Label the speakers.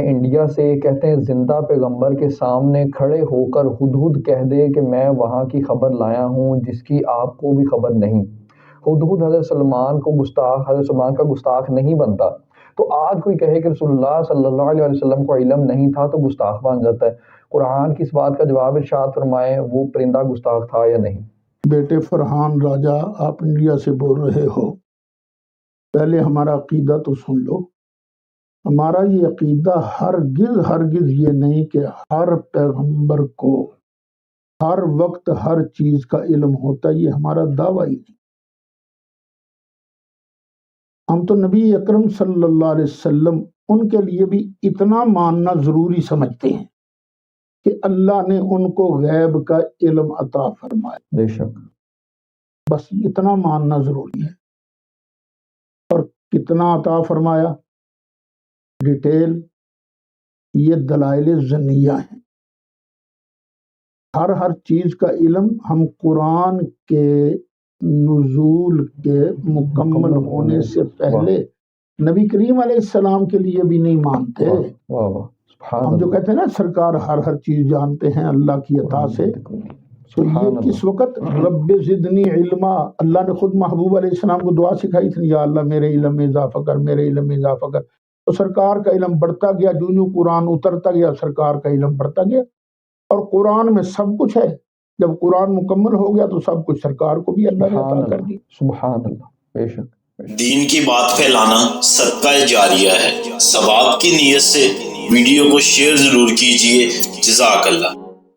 Speaker 1: India سے، کہتے ہیں زندہ پیغمبر کے سامنے کھڑے ہو کر ہدہد کہہ دے کہ میں وہاں کی خبر لایا ہوں جس کی آپ کو بھی خبر نہیں۔ ہدہد حضرت سلمان کو حضرت سلمان کا گستاخ نہیں بنتا، تو آج کوئی کہے کہ رسول اللہ صلی اللہ علیہ وسلم کو علم نہیں تھا تو گستاخ بن جاتا ہے۔ قرآن کی اس بات کا جواب ارشاد فرمائیں، وہ پرندہ گستاخ تھا یا نہیں؟
Speaker 2: بیٹے فرحان راجہ، آپ انڈیا سے بول رہے ہو، پہلے ہمارا عقیدہ تو سن لو۔ ہمارا یہ عقیدہ ہرگز یہ نہیں کہ ہر پیغمبر کو ہر وقت ہر چیز کا علم ہوتا، یہ ہمارا دعویٰ ہی نہیں۔ ہم تو نبی اکرم صلی اللہ علیہ وسلم ان کے لیے بھی اتنا ماننا ضروری سمجھتے ہیں کہ اللہ نے ان کو غیب کا علم عطا فرمایا،
Speaker 1: بے شک،
Speaker 2: بس اتنا ماننا ضروری ہے۔ اور کتنا عطا فرمایا، ڈیٹیل، یہ دلائل ظنیہ ہیں۔ ہر چیز کا علم ہم قرآن کے نزول کے مکمل ہونے سے پہلے نبی کریم علیہ السلام کے لیے بھی نہیں مانتے۔ ہم جو کہتے ہیں نا سرکار ہر چیز جانتے ہیں اللہ کی عطا سے، تو یہ کس وقت رب زدنی علما، اللہ نے خود محبوب علیہ السلام کو دعا سکھائی تھی، یا اللہ میرے علم میں اضافہ کر، میرے علم میں اضافہ کر۔ تو سرکار کا علم بڑھتا گیا، جو قرآن اترتا گیا سرکار کا علم بڑھتا گیا، اور قرآن میں سب کچھ ہے۔ جب قرآن مکمل ہو گیا تو سب کچھ سرکار کو بھی اللہ نے عطا کر دی۔
Speaker 1: سبحان اللہ، بے شک۔
Speaker 3: دین کی بات پھیلانا صدقہ جاریہ ہے، ثواب کی نیت سے ویڈیو کو شیئر ضرور کیجیے۔ جزاک اللہ۔